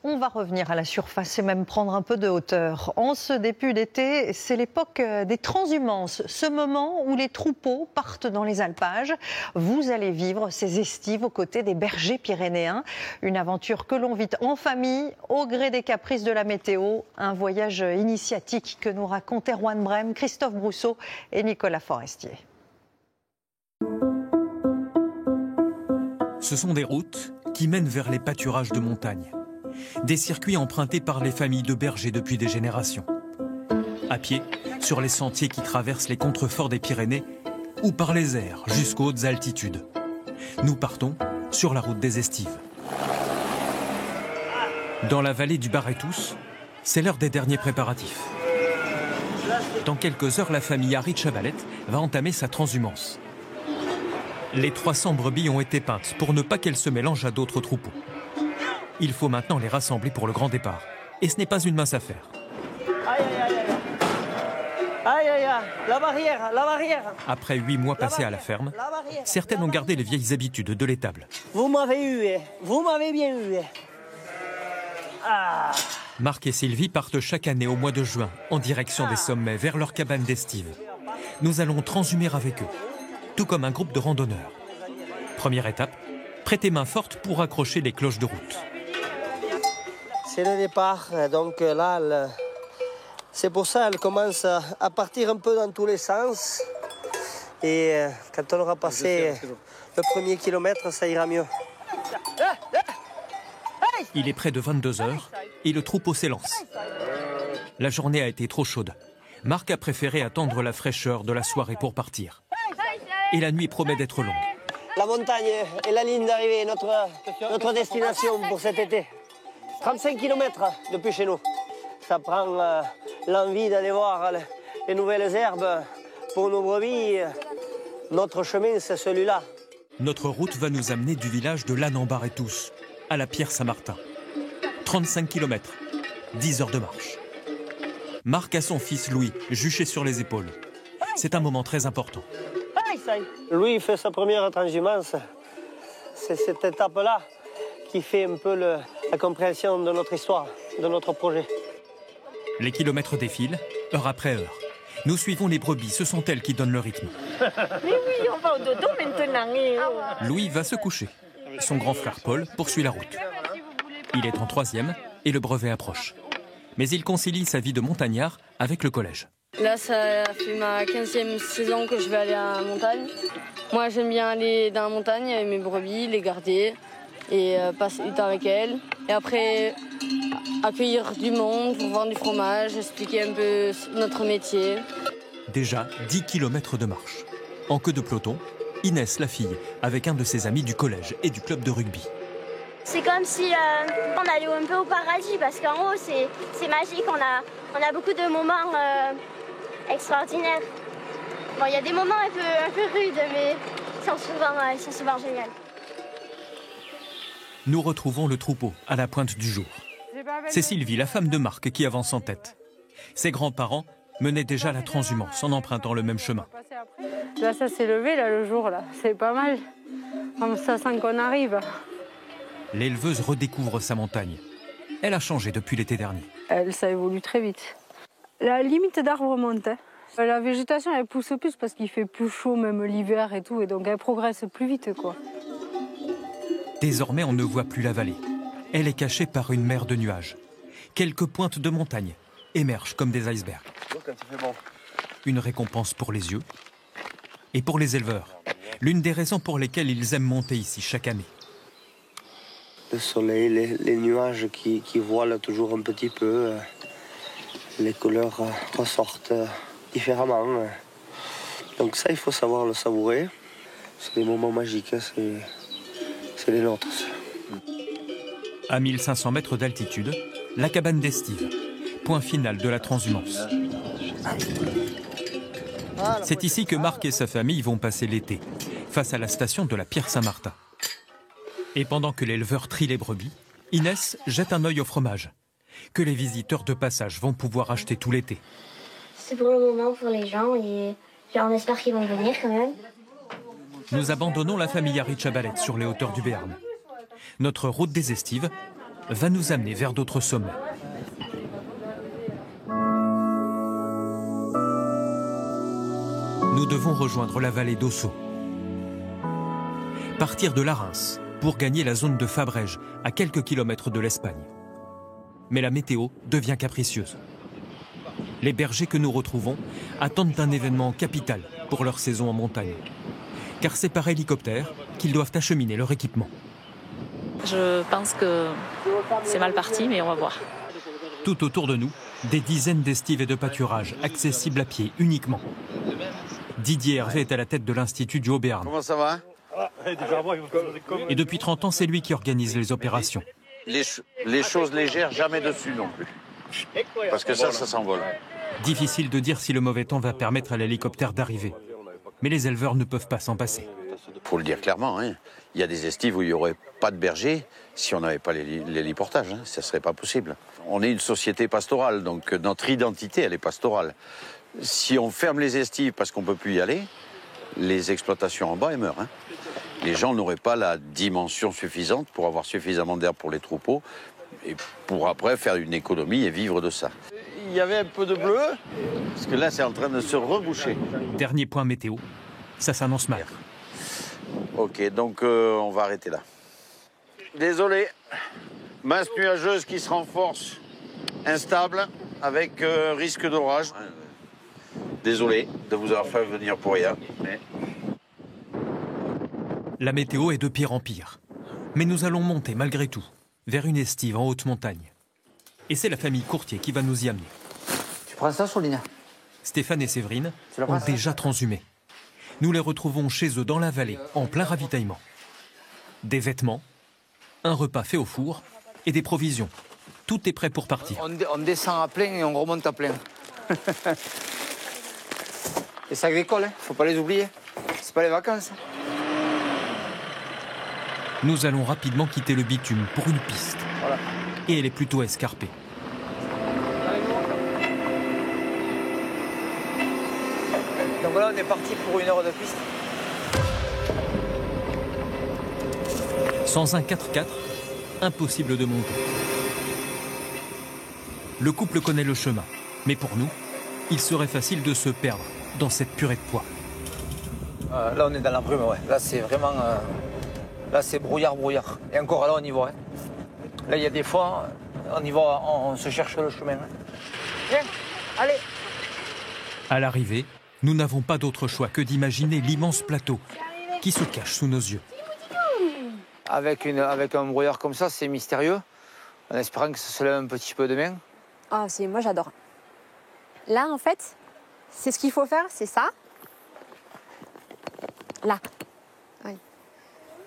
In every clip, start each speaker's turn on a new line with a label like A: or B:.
A: On va revenir à la surface et même prendre un peu de hauteur. En ce début d'été, c'est l'époque des transhumances, ce moment où les troupeaux partent dans les alpages. Vous allez vivre ces estives aux côtés des bergers pyrénéens. Une aventure que l'on vit en famille, au gré des caprices de la météo. Un voyage initiatique que nous racontent Erwan Brem, Christophe Brousseau et Nicolas Forestier.
B: Ce sont des routes qui mènent vers les pâturages de montagne. Des circuits empruntés par les familles de bergers depuis des générations. À pied, sur les sentiers qui traversent les contreforts des Pyrénées, ou par les airs jusqu'aux hautes altitudes. Nous partons sur la route des Estives. Dans la vallée du Barretous, c'est l'heure des derniers préparatifs. Dans quelques heures, la famille Harit-Chabalet va entamer sa transhumance. Les 300 brebis ont été peintes pour ne pas qu'elles se mélangent à d'autres troupeaux. Il faut maintenant les rassembler pour le grand départ. Et ce n'est pas une mince affaire.
C: Aïe, aïe, aïe, aïe. Aïe, aïe, aïe. La barrière, la barrière.
B: Après 8 mois passés à la ferme, certaines ont gardé les vieilles habitudes de l'étable.
C: Vous m'avez eu, vous m'avez bien eu. Ah.
B: Marc et Sylvie partent chaque année au mois de juin en direction des sommets vers leur cabane d'estive. Nous allons transhumer avec eux, tout comme un groupe de randonneurs. Première étape, prêter main forte pour accrocher les cloches de route.
C: C'est le départ, donc là, c'est pour ça qu'elle commence à partir un peu dans tous les sens. Et quand on aura passé le premier kilomètre, ça ira mieux.
B: Il est près de 22 heures et le troupeau s'élance. La journée a été trop chaude. Marc a préféré attendre la fraîcheur de la soirée pour partir. Et la nuit promet d'être longue.
C: La montagne est la ligne d'arrivée, notre destination pour cet été. 35 km depuis chez nous. Ça prend l'envie d'aller voir les nouvelles herbes pour nos brebis. Notre chemin, c'est celui-là.
B: Notre route va nous amener du village de Lannes-en-Barretous à la Pierre-Saint-Martin. 35 km, 10 heures de marche. Marc a son fils Louis, juché sur les épaules. C'est un moment très important.
C: Louis fait sa première transhumance. C'est cette étape-là qui fait un peu la compréhension de notre histoire, de notre projet.
B: Les kilomètres défilent, heure après heure. Nous suivons les brebis, ce sont elles qui donnent le rythme.
D: Mais oui, on va au dodo maintenant.
B: Louis va se coucher. Son grand frère Paul poursuit la route. Il est en 3e et le brevet approche. Mais il concilie sa vie de montagnard avec le collège.
E: Là, ça fait ma 15e saison que je vais aller à la montagne. Moi, j'aime bien aller dans la montagne avec mes brebis, les garder et passer du temps avec elles. Et après, accueillir du monde pour vendre du fromage, expliquer un peu notre métier.
B: Déjà 10 km de marche. En queue de peloton, Inès, la fille, avec un de ses amis du collège et du club de rugby.
F: C'est comme si on allait un peu au paradis parce qu'en haut, c'est magique. On a beaucoup de moments extraordinaires. Bon, il y a des moments un peu rudes, mais ils sont souvent géniaux.
B: Nous retrouvons le troupeau à la pointe du jour. C'est Sylvie, la femme de Marc, qui avance en tête. Ses grands-parents menaient déjà la transhumance en empruntant le même chemin.
G: Là, ça s'est levé, là, le jour, là. C'est pas mal. Comme ça sent qu'on arrive.
B: L'éleveuse redécouvre sa montagne. Elle a changé depuis l'été dernier.
G: Ça évolue très vite. La limite d'arbres monte. La végétation, elle pousse plus parce qu'il fait plus chaud, même l'hiver et tout. Et donc, elle progresse plus vite, quoi.
B: Désormais, on ne voit plus la vallée. Elle est cachée par une mer de nuages. Quelques pointes de montagne émergent comme des icebergs. Une récompense pour les yeux et pour les éleveurs. L'une des raisons pour lesquelles ils aiment monter ici chaque année.
C: Le soleil, les nuages qui voilent toujours un petit peu. Les couleurs ressortent différemment. Donc ça, il faut savoir le savourer. C'est des moments magiques, c'est les nôtres.
B: À 1500 mètres d'altitude, la cabane d'estive, point final de la transhumance. C'est ici que Marc et sa famille vont passer l'été, face à la station de la Pierre-Saint-Martin. Et pendant que l'éleveur trie les brebis, Inès jette un œil au fromage, que les visiteurs de passage vont pouvoir acheter tout l'été.
F: C'est pour le moment pour les gens et on espère qu'ils vont venir quand même.
B: Nous abandonnons la famille Harit-Chabalet sur les hauteurs du Béarn. Notre route des Estives va nous amener vers d'autres sommets. Nous devons rejoindre la vallée d'Ossau. Partir de la Reims pour gagner la zone de Fabrèges, à quelques kilomètres de l'Espagne. Mais la météo devient capricieuse. Les bergers que nous retrouvons attendent un événement capital pour leur saison en montagne. Car c'est par hélicoptère qu'ils doivent acheminer leur équipement.
H: Je pense que c'est mal parti, mais on va voir.
B: Tout autour de nous, des dizaines d'estives et de pâturages accessibles à pied uniquement. Didier Hervé est à la tête de l'Institut du Haut-Béarn.
I: Comment ça va?
B: Et depuis 30 ans, c'est lui qui organise les opérations.
I: Les choses légères, jamais dessus non plus. Parce que ça s'envole.
B: Difficile de dire si le mauvais temps va permettre à l'hélicoptère d'arriver. Mais les éleveurs ne peuvent pas s'en passer.
I: Il faut le dire clairement, hein. Il y a des estives où il n'y aurait pas de berger si on n'avait pas l'héliportage. Hein. Ça ne serait pas possible. On est une société pastorale, donc notre identité, elle est pastorale. Si on ferme les estives parce qu'on ne peut plus y aller, les exploitations en bas, elles meurent. Hein. Les gens n'auraient pas la dimension suffisante pour avoir suffisamment d'herbe pour les troupeaux et pour après faire une économie et vivre de ça. Il y avait un peu de bleu, parce que là, c'est en train de se reboucher.
B: Dernier point météo, ça s'annonce mal.
I: Ok, donc on va arrêter là. Désolé, masse nuageuse qui se renforce, instable, avec risque d'orage. Désolé de vous avoir fait venir pour rien. Mais...
B: La météo est de pire en pire. Mais nous allons monter malgré tout vers une estive en haute montagne. Et c'est la famille Courtier qui va nous y amener.
J: Tu prends ça, Solina?
B: Stéphane et Séverine ont déjà transhumé. Nous les retrouvons chez eux dans la vallée, en plein ravitaillement. Des vêtements, un repas fait au four et des provisions. Tout est prêt pour partir.
J: On descend à plein et on remonte à plein. Les sacs d'école, hein, faut pas les oublier. C'est pas les vacances.
B: Nous allons rapidement quitter le bitume pour une piste.
J: Voilà.
B: Et elle est plutôt escarpée.
J: Donc là, on est parti pour 1 heure de piste.
B: Sans un 4x4, impossible de monter. Le couple connaît le chemin, mais pour nous, il serait facile de se perdre dans cette purée de poids.
J: Là, on est dans la brume, ouais. Là, c'est vraiment... Là, c'est brouillard. Et encore là, on y va. Hein. Là, il y a des fois, on y va, on se cherche le chemin. Hein. Viens, allez.
B: À l'arrivée, nous n'avons pas d'autre choix que d'imaginer l'immense plateau qui se cache sous nos yeux.
J: Avec un brouillard comme ça, c'est mystérieux. En espérant que ça se lève un petit peu demain.
K: Ah, moi, j'adore. Là, en fait, c'est ce qu'il faut faire, c'est ça. Là. Oui.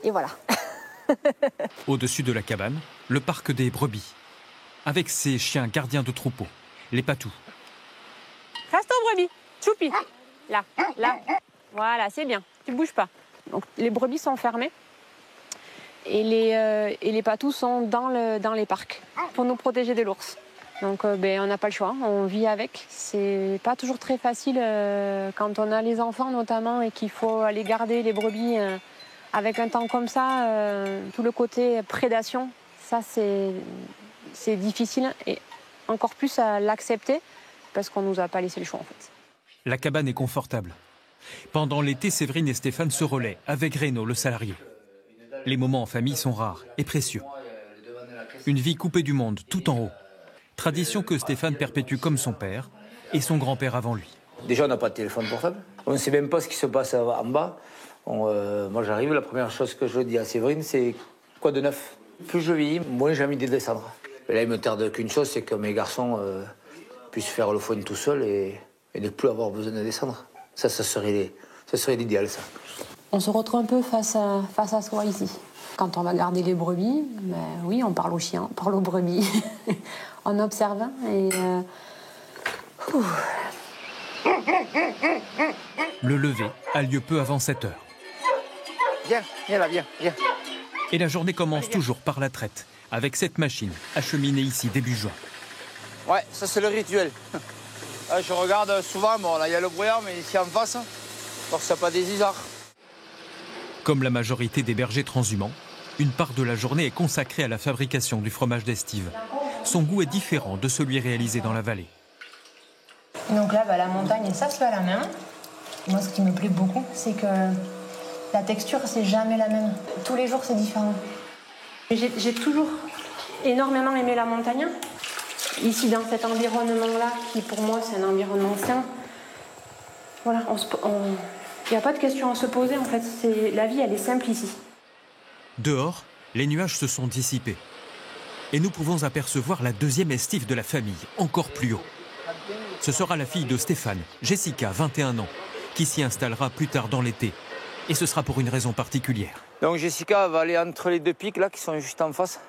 K: Et voilà.
B: Au-dessus de la cabane, le parc des brebis, avec ses chiens gardiens de troupeaux, les patous.
K: Reste aux brebis, choupi. Là. Voilà, c'est bien. Tu bouges pas. Donc, les brebis sont fermées et les patous sont dans les parcs pour nous protéger de l'ours. Donc, on n'a pas le choix, on vit avec. C'est pas toujours très facile quand on a les enfants notamment et qu'il faut aller garder les brebis avec un temps comme ça. Tout le côté prédation, ça c'est difficile et encore plus à l'accepter parce qu'on nous a pas laissé le choix en fait.
B: La cabane est confortable. Pendant l'été, Séverine et Stéphane se relaient avec Renaud, le salarié. Les moments en famille sont rares et précieux. Une vie coupée du monde, tout en haut. Tradition que Stéphane perpétue comme son père et son grand-père avant lui.
J: Déjà, on n'a pas de téléphone portable. On ne sait même pas ce qui se passe en bas. Moi, j'arrive, la première chose que je dis à Séverine, c'est quoi de neuf? Plus je vieillis, moins j'ai envie de descendre. Et là, il me tarde qu'une chose, c'est que mes garçons puissent faire le foin tout seuls et ne plus avoir besoin de descendre. Ça serait l'idéal, ça.
K: On se retrouve un peu face à soi ici. Quand on va garder les brebis, oui, on parle aux chiens, on parle aux brebis. On observe et...
B: Le lever a lieu peu avant 7 heures.
J: Viens là, viens.
B: Et la journée commence toujours par la traite, avec cette machine acheminée ici début juin.
J: Ouais, ça c'est le rituel. Là, je regarde souvent, bon là il y a le brouillard, mais ici en face, pour que ça pas des isards.
B: Comme la majorité des bergers transhumants, une part de la journée est consacrée à la fabrication du fromage d'estive. Son goût est différent de celui réalisé dans la vallée.
L: Donc là, la montagne, ça se fait à la main. Moi, ce qui me plaît beaucoup, c'est que la texture, c'est jamais la même. Tous les jours, c'est différent.
K: J'ai toujours énormément aimé la montagne. Ici, dans cet environnement-là, qui pour moi, c'est un environnement sain, voilà, il n'y a pas de question à se poser, en fait. La vie, elle est simple ici.
B: Dehors, les nuages se sont dissipés. Et nous pouvons apercevoir la deuxième estive de la famille, encore plus haut. Ce sera la fille de Stéphane, Jessica, 21 ans, qui s'y installera plus tard dans l'été. Et ce sera pour une raison particulière.
J: Donc Jessica va aller entre les deux pics là, qui sont juste en face.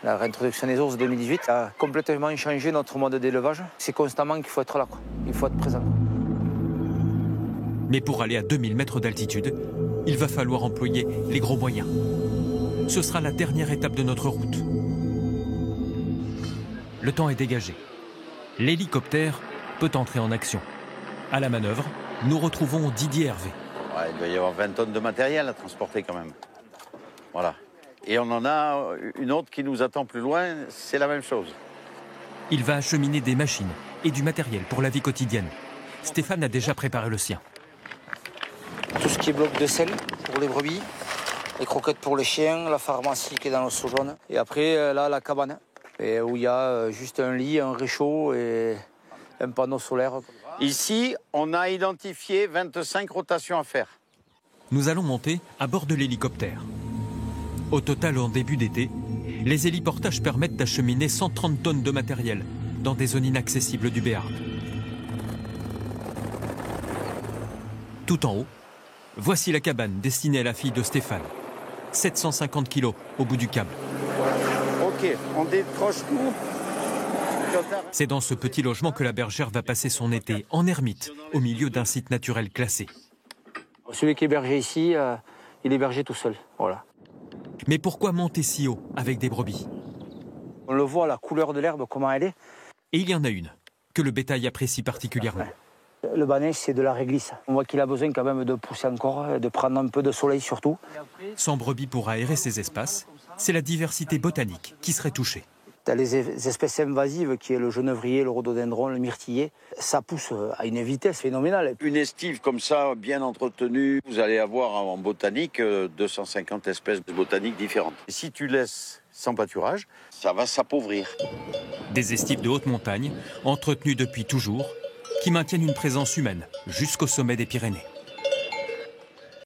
J: La réintroduction des ours 2018 a complètement changé notre mode d'élevage. C'est constamment qu'il faut être là, quoi. Il faut être présent.
B: Mais pour aller à 2000 mètres d'altitude, il va falloir employer les gros moyens. Ce sera la dernière étape de notre route. Le temps est dégagé. L'hélicoptère peut entrer en action. À la manœuvre, nous retrouvons Didier Hervé.
I: Ouais, il doit y avoir 20 tonnes de matériel à transporter quand même. Voilà. Et on en a une autre qui nous attend plus loin, c'est la même chose.
B: Il va acheminer des machines et du matériel pour la vie quotidienne. Stéphane a déjà préparé le sien.
J: Tout ce qui est bloc de sel pour les brebis, les croquettes pour les chiens, la pharmacie qui est dans le seau jaune. Et après, là, la cabane, et où il y a juste un lit, un réchaud et un panneau solaire.
I: Ici, on a identifié 25 rotations à faire.
B: Nous allons monter à bord de l'hélicoptère. Au total, en début d'été, les héliportages permettent d'acheminer 130 tonnes de matériel dans des zones inaccessibles du Béarn. Tout en haut, voici la cabane destinée à la fille de Stéphane. 750 kilos au bout du câble.
I: Ok, on décroche tout.
B: C'est dans ce petit logement que la bergère va passer son été, en ermite, au milieu d'un site naturel classé.
J: Celui qui est berger ici, il est berger tout seul. Voilà.
B: Mais pourquoi monter si haut avec des brebis?
J: On le voit, la couleur de l'herbe, comment elle est.
B: Et il y en a une que le bétail apprécie particulièrement.
J: Le banèche, c'est de la réglisse. On voit qu'il a besoin quand même de pousser encore, de prendre un peu de soleil surtout.
B: Sans brebis pour aérer ces espaces, c'est la diversité botanique qui serait touchée.
J: Tu as les espèces invasives qui est le genevrier, le rhododendron, le myrtillier. Ça pousse à une vitesse phénoménale.
I: Une estive comme ça, bien entretenue, vous allez avoir en botanique 250 espèces botaniques différentes. Et si tu laisses sans pâturage, ça va s'appauvrir.
B: Des estives de haute montagne, entretenues depuis toujours, qui maintiennent une présence humaine jusqu'au sommet des Pyrénées.